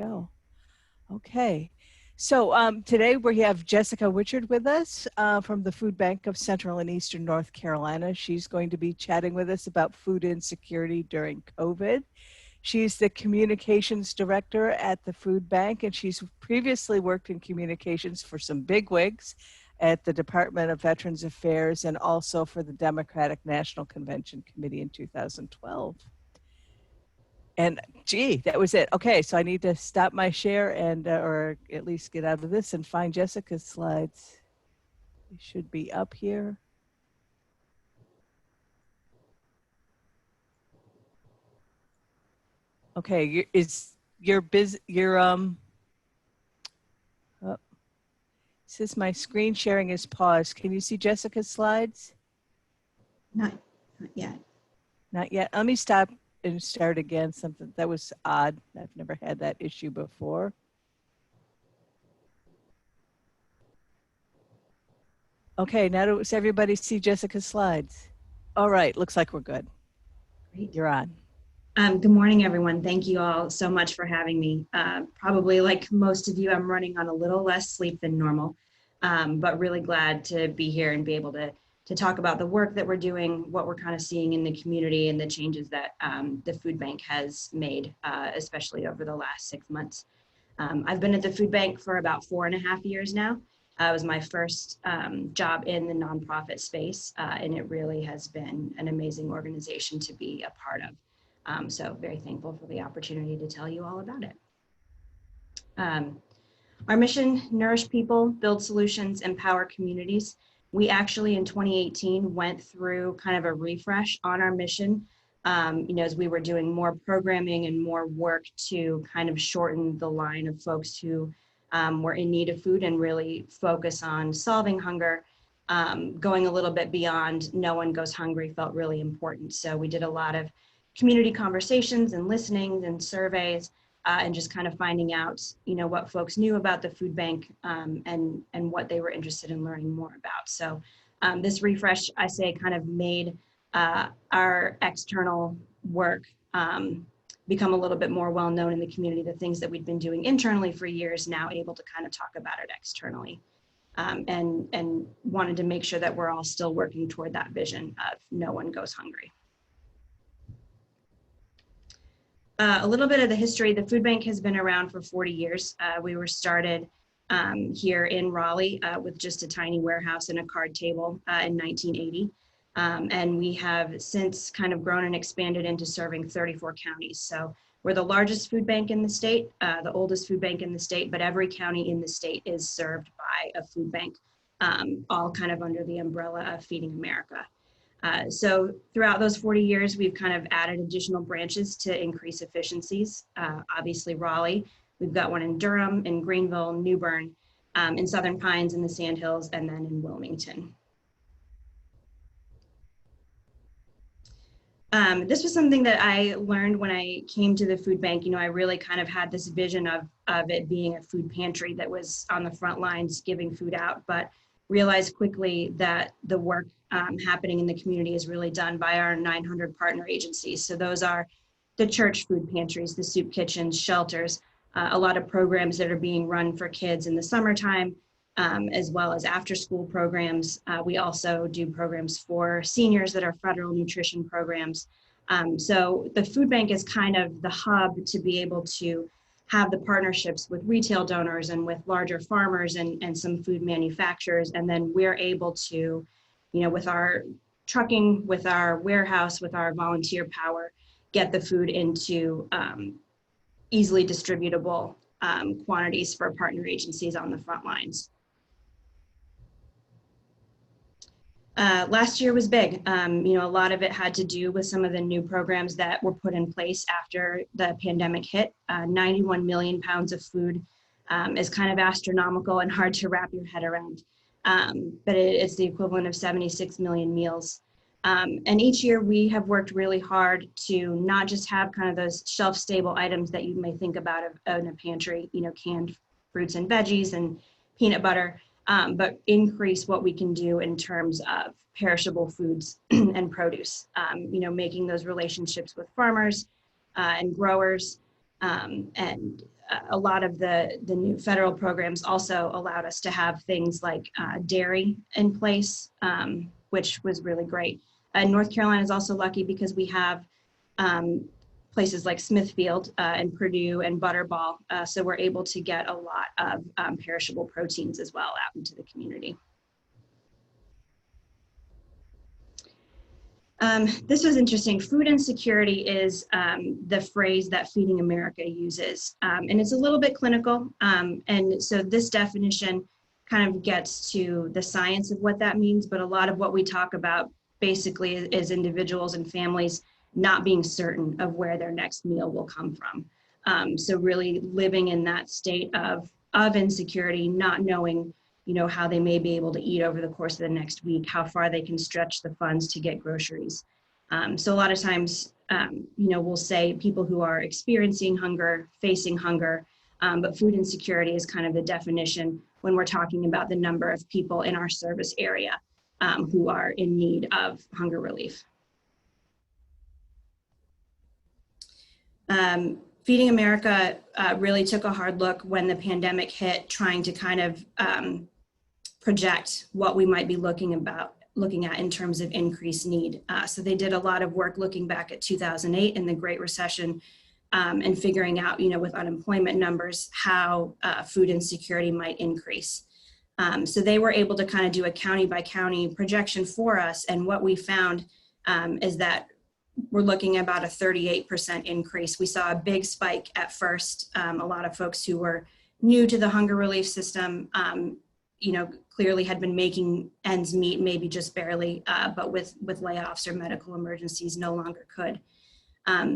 go. Okay. So today we have Jessica Whichard with us from the Food Bank of Central and Eastern North Carolina. She's going to be chatting with us about food insecurity during COVID. She's the communications director at the Food Bank, and she's previously worked in communications for some bigwigs at the Department of Veterans Affairs and also for the Democratic National Convention Committee in 2012. And gee, that was it. Okay, so I need to stop my share and, or at least get out of this and find Jessica's slides. They should be up here. Okay, oh, says my screen sharing is paused. Can you see Jessica's slides? Not yet. Not yet. Let me stop and start again. Something that was odd. I've never had that issue before. Okay, now does everybody see Jessica's slides? All right, looks like we're good. Great. You're on. Good morning, everyone. Thank you all so much for having me. Probably like most of you, I'm running on a little less sleep than normal, but really glad to be here and be able to talk about the work that we're doing, what we're kind of seeing in the community and the changes that the Food Bank has made, especially over the last 6 months. I've been at the Food Bank for about 4.5 years now. It was my first job in the nonprofit space, and it really has been an amazing organization to be a part of. So very thankful for the opportunity to tell you all about it. Our mission: nourish people, build solutions, empower communities. We actually in 2018 went through kind of a refresh on our mission, as we were doing more programming and more work to kind of shorten the line of folks who were in need of food and really focus on solving hunger. Going a little bit beyond no one goes hungry felt really important. So we did a lot of community conversations and listening and surveys, and just kind of finding out, what folks knew about the food bank and what they were interested in learning more about. So this refresh, I say, kind of made our external work become a little bit more well-known in the community. The things that we'd been doing internally for years, now able to kind of talk about it externally. And wanted to make sure that we're all still working toward that vision of no one goes hungry. A little bit of the history: the Food Bank has been around for 40 years. We were started here in Raleigh with just a tiny warehouse and a card table in 1980. And we have since kind of grown and expanded into serving 34 counties. So we're the largest food bank in the state, the oldest food bank in the state, but every county in the state is served by a food bank, all kind of under the umbrella of Feeding America. So throughout those 40 years, we've kind of added additional branches to increase efficiencies. Obviously Raleigh, we've got one in Durham, in Greenville, New Bern, in Southern Pines, in the Sandhills, and then in Wilmington. This was something that I learned when I came to the food bank. I really kind of had this vision of it being a food pantry that was on the front lines giving food out, but realized quickly that the work happening in the community is really done by our 900 partner agencies. So those are the church food pantries, the soup kitchens, shelters, a lot of programs that are being run for kids in the summertime, as well as after school programs. We also do programs for seniors that are federal nutrition programs. So the food bank is kind of the hub to be able to have the partnerships with retail donors and with larger farmers and some food manufacturers. And then we're able to, with our trucking, with our warehouse, with our volunteer power, get the food into easily distributable quantities for partner agencies on the front lines. Last year was big. A lot of it had to do with some of the new programs that were put in place after the pandemic hit. 91 million pounds of food is kind of astronomical and hard to wrap your head around. But it's the equivalent of 76 million meals. And each year we have worked really hard to not just have kind of those shelf stable items that you may think about in a pantry, canned fruits and veggies and peanut butter, but increase what we can do in terms of perishable foods and produce, making those relationships with farmers and growers, And a lot of the new federal programs also allowed us to have things like dairy in place, which was really great. North Carolina is also lucky because we have places like Smithfield and Purdue and Butterball. So we're able to get a lot of perishable proteins as well out into the community. This was interesting. Food insecurity is the phrase that Feeding America uses. And it's a little bit clinical. And so this definition kind of gets to the science of what that means, but a lot of what we talk about basically is individuals and families not being certain of where their next meal will come from. So really living in that state of insecurity, not knowing how they may be able to eat over the course of the next week, how far they can stretch the funds to get groceries. So a lot of times, we'll say people who are experiencing hunger, facing hunger, but food insecurity is kind of the definition when we're talking about the number of people in our service area who are in need of hunger relief. Feeding America really took a hard look when the pandemic hit, trying to kind of project what we might be looking at in terms of increased need. So they did a lot of work looking back at 2008 and the Great Recession and figuring out, with unemployment numbers, how food insecurity might increase. So they were able to kind of do a county by county projection for us. And what we found is that we're looking at about a 38% increase. We saw a big spike at first. A lot of folks who were new to the hunger relief system, clearly had been making ends meet, maybe just barely, but with layoffs or medical emergencies no longer could.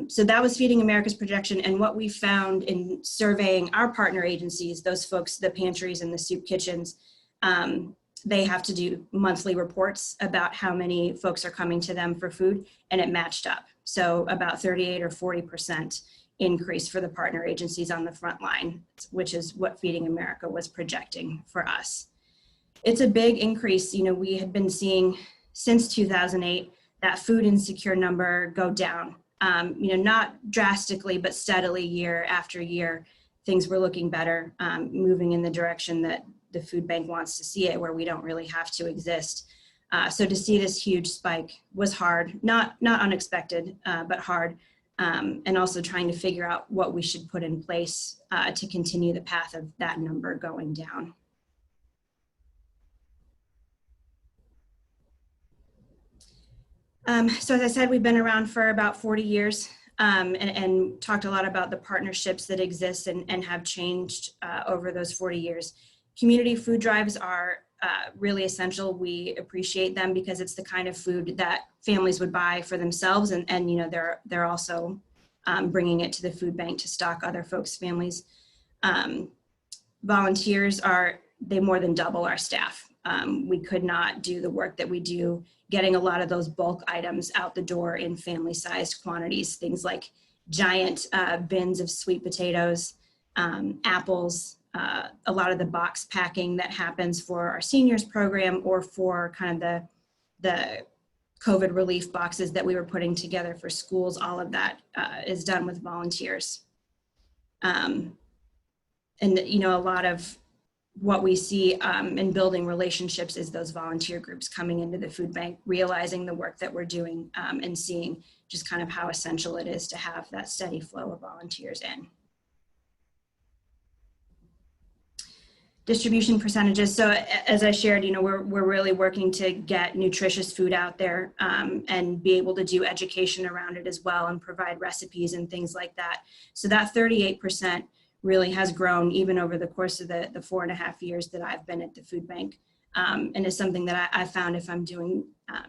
So that was Feeding America's projection. And what we found in surveying our partner agencies, those folks, the pantries and the soup kitchens, they have to do monthly reports about how many folks are coming to them for food, and it matched up. So about 38 or 40% increase for the partner agencies on the front line, which is what Feeding America was projecting for us. It's a big increase. We had been seeing since 2008 that food insecure number go down, not drastically, but steadily year after year. Things were looking better, moving in the direction that the food bank wants to see it, where we don't really have to exist. So to see this huge spike was hard, not unexpected, but hard. And also trying to figure out what we should put in place to continue the path of that number going down. So as I said, we've been around for about 40 years and talked a lot about the partnerships that exist and have changed over those 40 years. Community food drives are really essential. We appreciate them because it's the kind of food that families would buy for themselves, and they're also bringing it to the food bank to stock other folks' families. Volunteers they more than double our staff. We could not do the work that we do, getting a lot of those bulk items out the door in family-sized quantities, things like giant bins of sweet potatoes, apples, a lot of the box packing that happens for our seniors program or for kind of the COVID relief boxes that we were putting together for schools. All of that is done with volunteers. And a lot of what we see in building relationships is those volunteer groups coming into the food bank, realizing the work that we're doing and seeing just kind of how essential it is to have that steady flow of volunteers in. Distribution percentages. So as I shared, we're really working to get nutritious food out there and be able to do education around it as well and provide recipes and things like that. So that 38% really has grown even over the course of the 4.5 years that I've been at the food bank. And it's something that I found if I'm doing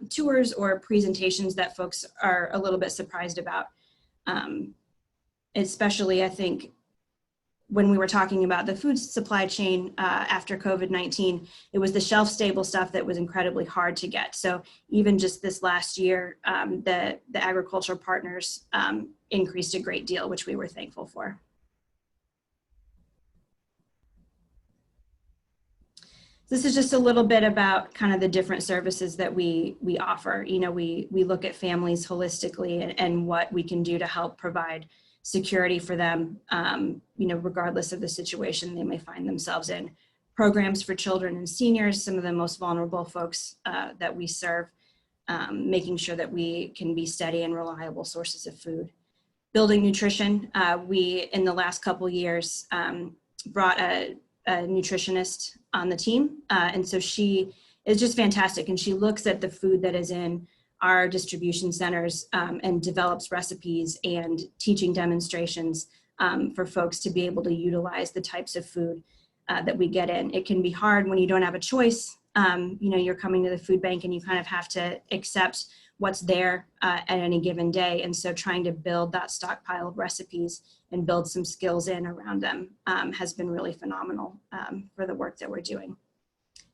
tours or presentations that folks are a little bit surprised about. Especially, I think, when we were talking about the food supply chain after COVID-19, it was the shelf-stable stuff that was incredibly hard to get. So even just this last year, the agricultural partners increased a great deal, which we were thankful for. This is just a little bit about kind of the different services that we offer. We look at families holistically and what we can do to help provide security for them, regardless of the situation they may find themselves in. Programs for children and seniors, some of the most vulnerable folks that we serve, making sure that we can be steady and reliable sources of food. Building nutrition, we, in the last couple years, brought a nutritionist on the team. And so she is just fantastic. And she looks at the food that is in our distribution centers and develops recipes and teaching demonstrations for folks to be able to utilize the types of food that we get in. It can be hard when you don't have a choice. You're coming to the food bank and you kind of have to accept what's there at any given day. And so trying to build that stockpile of recipes and build some skills in around them has been really phenomenal for the work that we're doing.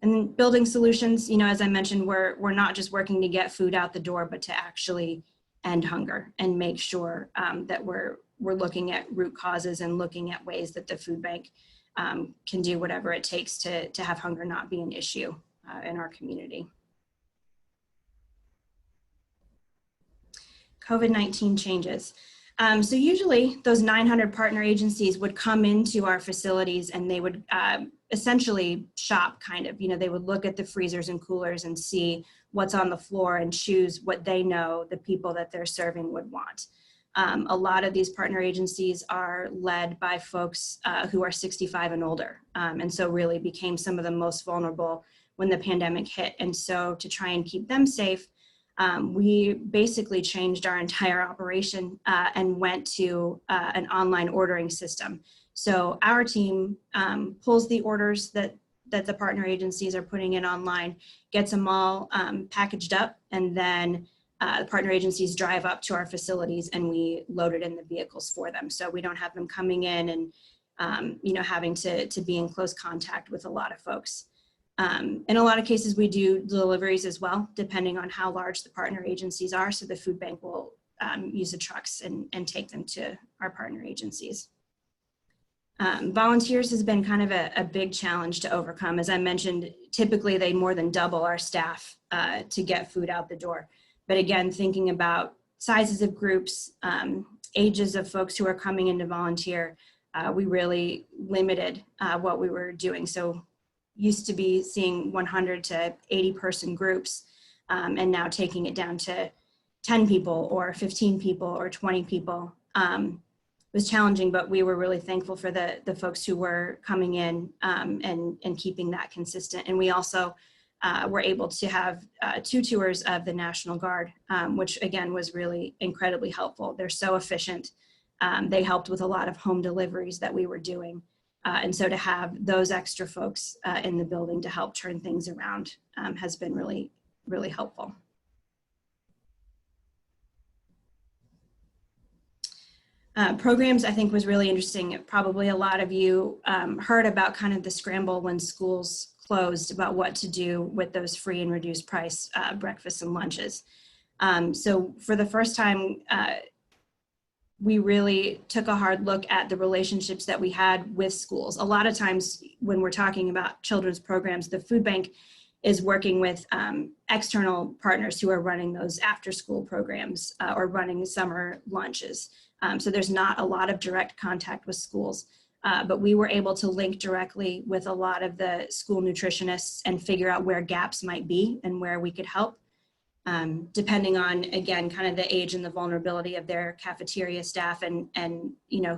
And then building solutions, as I mentioned, we're not just working to get food out the door, but to actually end hunger and make sure that we're looking at root causes and looking at ways that the food bank can do whatever it takes to have hunger not be an issue in our community. COVID-19 changes. So usually those 900 partner agencies would come into our facilities and they would essentially shop kind of, they would look at the freezers and coolers and see what's on the floor and choose what they know the people that they're serving would want. A lot of these partner agencies are led by folks who are 65 and older, and so really became some of the most vulnerable when the pandemic hit. And so to try and keep them safe, we basically changed our entire operation and went to an online ordering system. So our team pulls the orders that the partner agencies are putting in online, gets them all packaged up, and then the partner agencies drive up to our facilities and we load it in the vehicles for them. So we don't have them coming in and having to be in close contact with a lot of folks. In a lot of cases, we do deliveries as well, depending on how large the partner agencies are. So the food bank will use the trucks and take them to our partner agencies. Volunteers has been kind of a big challenge to overcome. As I mentioned, typically they more than double our staff to get food out the door. But again, thinking about sizes of groups, ages of folks who are coming in to volunteer, we really limited what we were doing. So used to be seeing 100 to 80 person groups, and now taking it down to 10 people or 15 people or 20 people was challenging, but we were really thankful for the folks who were coming in and keeping that consistent. And we also were able to have 2 tours of the National Guard, which again was really incredibly helpful. They're so efficient. They helped with a lot of home deliveries that we were doing. And so to have those extra folks in the building to help turn things around has been really, really helpful. Programs, I think, was really interesting. Probably a lot of you heard about kind of the scramble when schools closed about what to do with those free and reduced price breakfasts and lunches. So for the first time, we really took a hard look at the relationships that we had with schools. A lot of times when we're talking about children's programs, the food bank is working with external partners who are running those after school programs or running summer lunches. So there's not a lot of direct contact with schools, but we were able to link directly with a lot of the school nutritionists and figure out where gaps might be and where we could help. Depending on, again, kind of the age and the vulnerability of their cafeteria staff and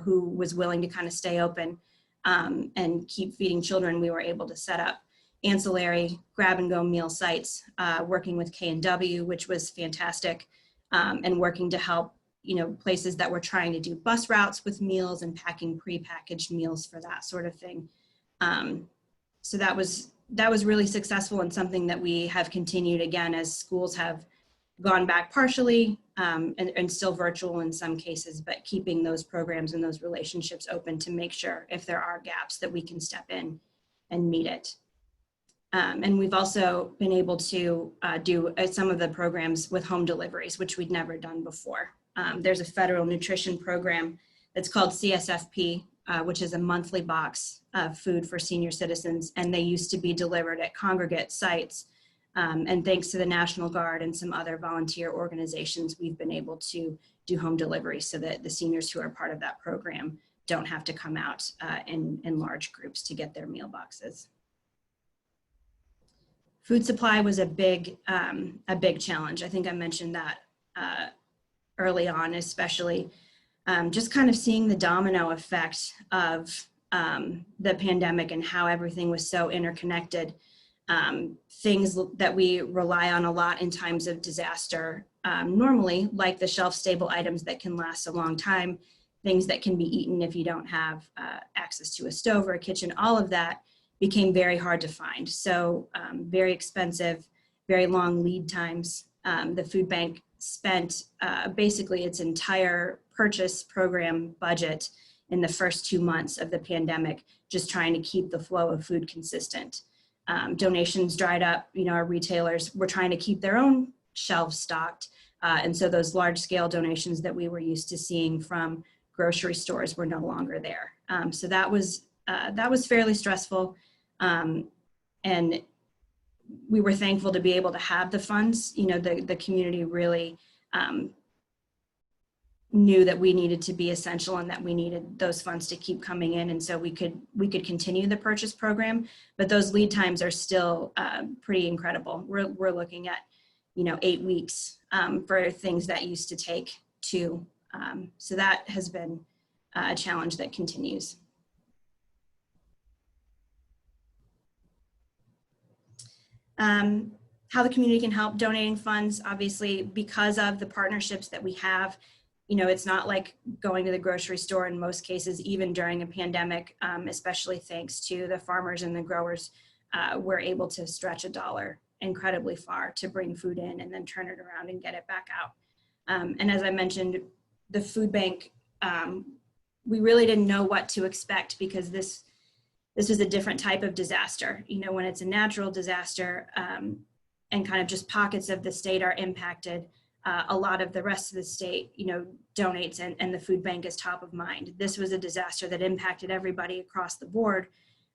who was willing to kind of stay open and keep feeding children, we were able to set up ancillary grab-and-go meal sites, working with K&W, which was fantastic, and working to help places that were trying to do bus routes with meals and packing pre-packaged meals for that sort of thing. So that was really successful and something that we have continued again as schools have gone back partially and still virtual in some cases, but keeping those programs and those relationships open to make sure if there are gaps that we can step in and meet it. And we've also been able to do some of the programs with home deliveries, which we'd never done before. There's a federal nutrition program that's called CSFP, which is a monthly box of food for senior citizens, and they used to be delivered at congregate sites. And thanks to the National Guard and some other volunteer organizations, we've been able to do home delivery so that the seniors who are part of that program don't have to come out in large groups to get their meal boxes. Food supply was a big challenge. I think I mentioned that early on, especially just kind of seeing the domino effect of the pandemic and how everything was so interconnected. Things that we rely on a lot in times of disaster, normally, like the shelf-stable items that can last a long time, things that can be eaten if you don't have access to a stove or a kitchen, all of that became very hard to find. So very expensive, very long lead times. The food bank spent basically its entire purchase program budget in the first 2 months of the pandemic, just trying to keep the flow of food consistent. Donations dried up, our retailers were trying to keep their own shelves stocked. And so those large scale donations that we were used to seeing from grocery stores were no longer there. So that was fairly stressful. And we were thankful to be able to have the funds. The community really knew that we needed to be essential and that we needed those funds to keep coming in. And so we could continue the purchase program, but those lead times are still pretty incredible. We're looking at, 8 weeks for things that used to take 2. So that has been a challenge that continues. How the community can help donating funds, obviously, because of the partnerships that we have. It's not like going to the grocery store in most cases, even during a pandemic, especially thanks to the farmers and the growers, we're able to stretch $1 incredibly far to bring food in and then turn it around and get it back out. And as I mentioned, the food bank, we really didn't know what to expect because this was a different type of disaster. When it's a natural disaster and kind of just pockets of the state are impacted, a lot of the rest of the state, donates and the food bank is top of mind. This was a disaster that impacted everybody across the board.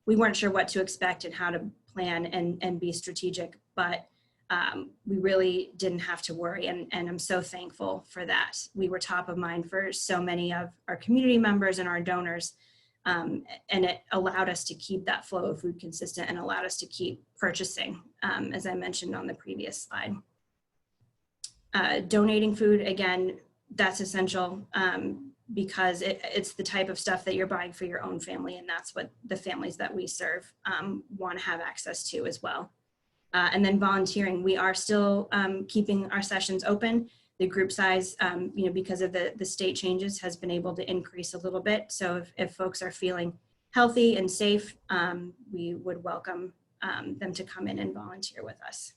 We weren't sure what to expect and how to plan and be strategic, but we really didn't have to worry. And I'm so thankful for that. We were top of mind for so many of our community members and our donors. And it allowed us to keep that flow of food consistent and allowed us to keep purchasing, as I mentioned on the previous slide. Donating food, again, that's essential because it's the type of stuff that you're buying for your own family, and that's what the families that we serve want to have access to as well. And then volunteering, we are still keeping our sessions open. The group size, because of the state changes, has been able to increase a little bit. So if folks are feeling healthy and safe, we would welcome them to come in and volunteer with us.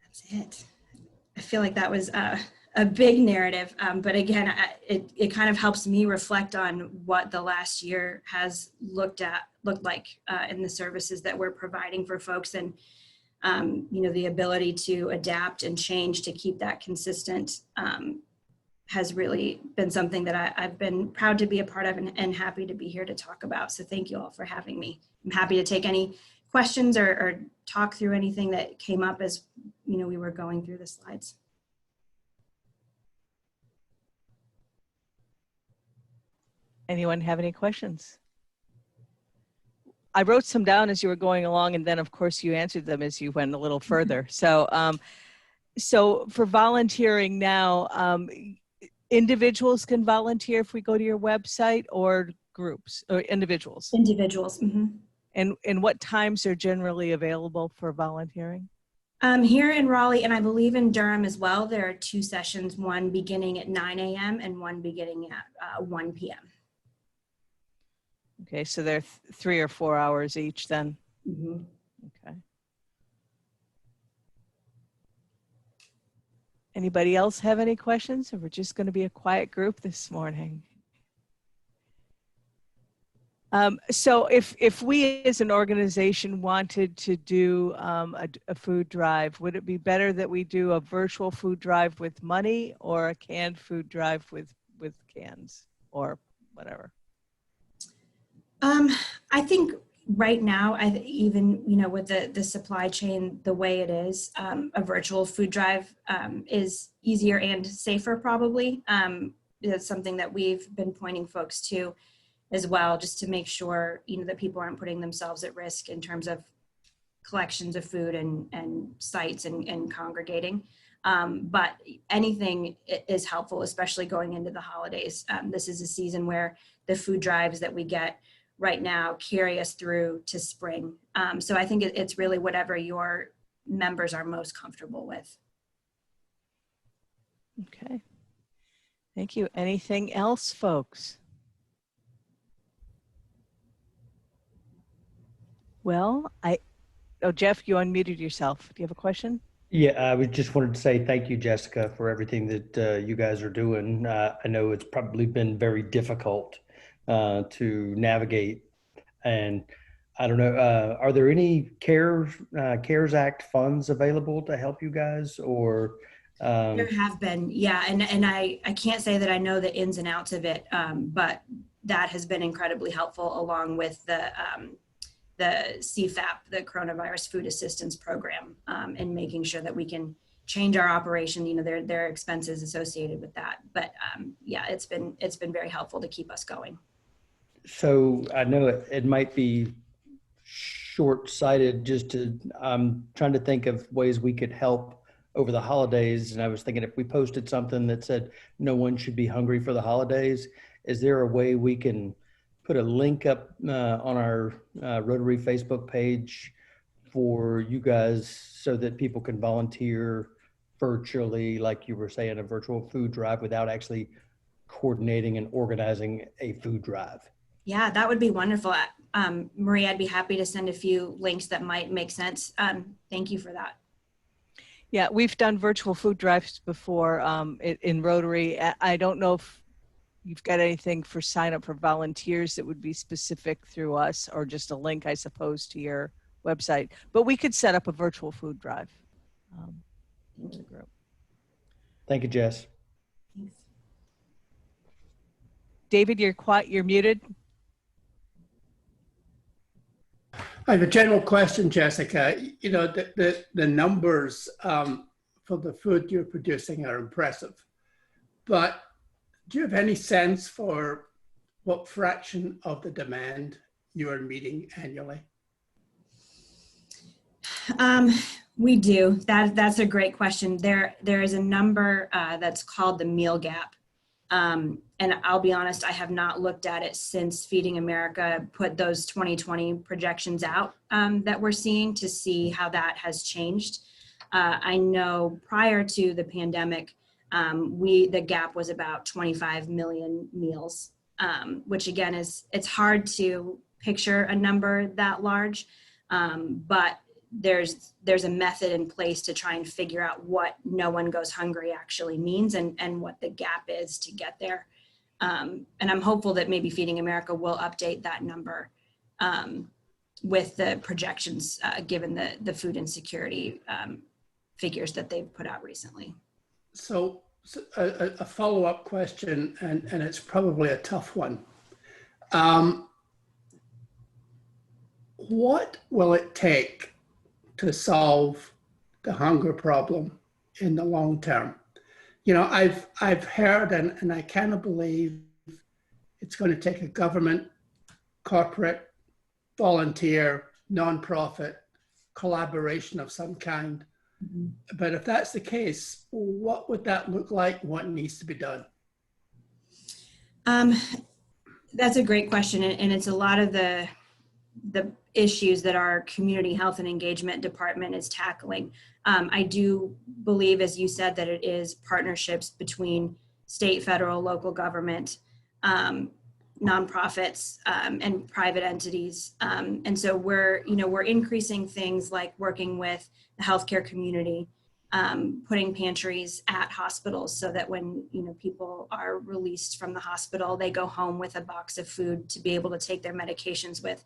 That's it. I feel like that was a big narrative, but again, it kind of helps me reflect on what the last year has looked like in the services that we're providing for folks, and the ability to adapt and change to keep that consistent has really been something that I've been proud to be a part of and happy to be here to talk about. So thank you all for having me. I'm happy to take any questions or talk through anything that came up as we were going through the slides. Anyone have any questions? I wrote some down as you were going along, and then of course you answered them as you went a little further. So, so for volunteering now, individuals can volunteer if we go to your website, or groups or individuals? Individuals. Mm-hmm. And what times are generally available for volunteering? Here in Raleigh, and I believe in Durham as well, there are 2 sessions, one beginning at 9 a.m. and one beginning at 1 p.m. Okay, so they're 3 or 4 hours each then? Mm-hmm. Okay. Anybody else have any questions? Or we're just going to be a quiet group this morning? So if we as an organization wanted to do a food drive, would it be better that we do a virtual food drive with money or a canned food drive with cans or whatever? I think right now, even, with the supply chain the way it is, a virtual food drive is easier and safer probably. It's something that we've been pointing folks to as well, just to make sure, that people aren't putting themselves at risk in terms of collections of food and sites and congregating. But anything is helpful, especially going into the holidays. This is a season where the food drives that we get right now carry us through to spring. So I think it's really whatever your members are most comfortable with. Okay. Thank you. Anything else, folks? Well, Jeff, you unmuted yourself. Do you have a question? Yeah, I was just wanted to say thank you, Jessica, for everything that you guys are doing. I know it's probably been very difficult to navigate, and I don't know. Are there any CARES Act funds available to help you guys, or? There have been, yeah, and I can't say that I know the ins and outs of it, but that has been incredibly helpful, along with the CFAP, the Coronavirus Food Assistance Program, and making sure that we can change our operation. There are expenses associated with that, but yeah, it's been very helpful to keep us going. So I know it might be short-sighted I'm trying to think of ways we could help over the holidays. And I was thinking if we posted something that said no one should be hungry for the holidays, is there a way we can put a link up on our Rotary Facebook page for you guys so that people can volunteer virtually, like you were saying, a virtual food drive without actually coordinating and organizing a food drive? Yeah, that would be wonderful. Marie, I'd be happy to send a few links that might make sense. Thank you for that. Yeah, we've done virtual food drives before in Rotary. I don't know if you've got anything for sign up for volunteers that would be specific through us, or just a link, I suppose, to your website. But we could set up a virtual food drive for the group. Thank you, Jess. Thanks. David, you're quiet. You're muted. I have a general question, Jessica. The numbers for the food you're producing are impressive, but do you have any sense for what fraction of the demand you are meeting annually? We do. That's a great question. There is a number that's called the meal gap. And I'll be honest, I have not looked at it since Feeding America put those 2020 projections out that we're seeing, to see how that has changed. I know prior to the pandemic, the gap was about 25 million meals, which again it's hard to picture a number that large, but there's a method in place to try and figure out what no one goes hungry actually means, and what the gap is to get there. And I'm hopeful that maybe Feeding America will update that number with the projections, given the food insecurity figures that they've put out recently. So a follow-up question, and it's probably a tough one. What will it take to solve the hunger problem in the long term? I've heard, and I cannot believe it's going to take a government, corporate, volunteer, nonprofit collaboration of some kind. Mm-hmm. But if that's the case, what would that look like? What needs to be done? That's a great question, and it's a lot of the issues that our community health and engagement department is tackling. I do believe, as you said, that it is partnerships between state, federal, local government, nonprofits, and private entities. And so we're increasing things like working with the healthcare community, putting pantries at hospitals so that when people are released from the hospital, they go home with a box of food to be able to take their medications with.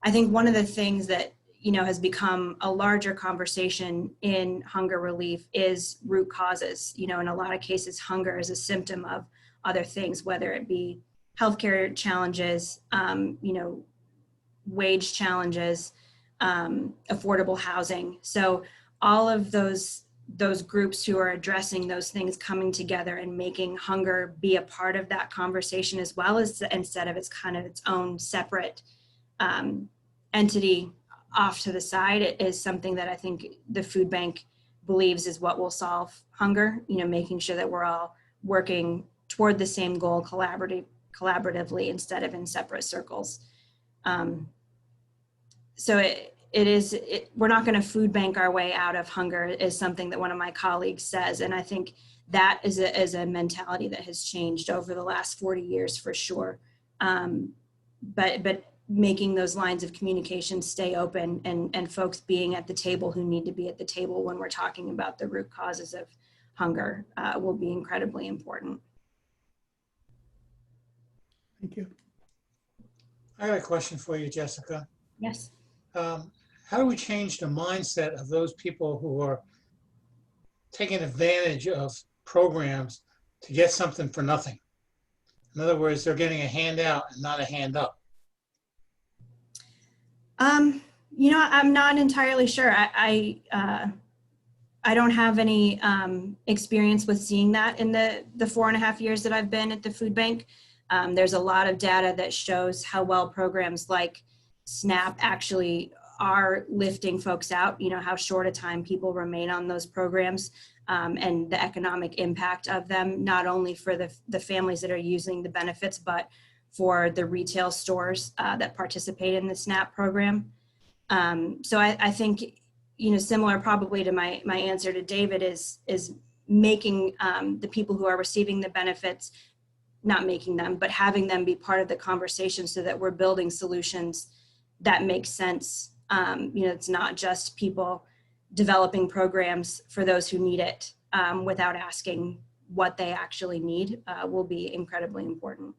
I think one of the things that has become a larger conversation in hunger relief is root causes. In a lot of cases, hunger is a symptom of other things, whether it be healthcare challenges, wage challenges, affordable housing. So all of those groups who are addressing those things coming together and making hunger be a part of that conversation, as well as instead of its kind of its own separate entity off to the side, it is something that I think the food bank believes is what will solve hunger, making sure that we're all working toward the same goal collaboratively instead of in separate circles. So we're not going to food bank our way out of hunger, is something that one of my colleagues says. And I think that is a mentality that has changed over the last 40 years for sure. But making those lines of communication stay open, and folks being at the table who need to be at the table when we're talking about the root causes of hunger will be incredibly important. Thank you. I got a question for you, Jessica. Yes. How do we change the mindset of those people who are taking advantage of programs to get something for nothing? In other words, they're getting a handout and not a hand up. I'm not entirely sure. I don't have any experience with seeing that in the 4.5 years that I've been at the food bank. There's a lot of data that shows how well programs like SNAP actually are lifting folks out, how short a time people remain on those programs, and the economic impact of them, not only for the families that are using the benefits, but for the retail stores that participate in the SNAP program. So I think, similar probably to my answer to David is making the people who are receiving the benefits, not making them, but having them be part of the conversation so that we're building solutions that make sense. It's not just people developing programs for those who need it without asking what they actually need will be incredibly important.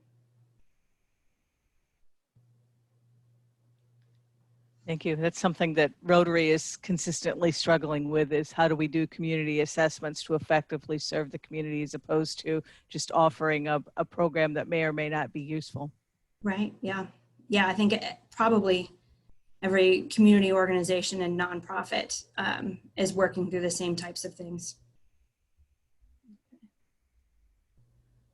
Thank you. That's something that Rotary is consistently struggling with, is how do we do community assessments to effectively serve the community as opposed to just offering a program that may or may not be useful. Right. Yeah. Yeah. I think probably every community organization and nonprofit is working through the same types of things.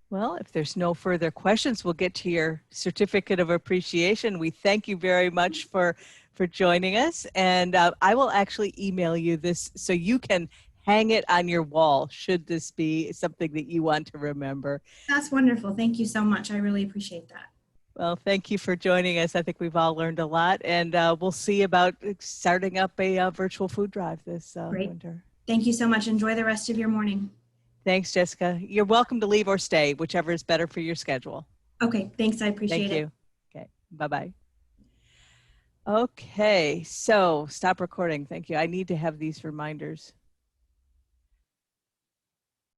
Well, if there's no further questions, we'll get to your certificate of appreciation. We thank you very much for joining us. And I will actually email you this so you can hang it on your wall, should this be something that you want to remember. That's wonderful. Thank you so much. I really appreciate that. Well, thank you for joining us. I think we've all learned a lot, and we'll see about starting up a virtual food drive this winter. Thank you so much. Enjoy the rest of your morning. Thanks, Jessica. You're welcome to leave or stay, whichever is better for your schedule. Okay, thanks. I appreciate it. Thank you. Okay, bye-bye. Okay, so stop recording. Thank you. I need to have these reminders.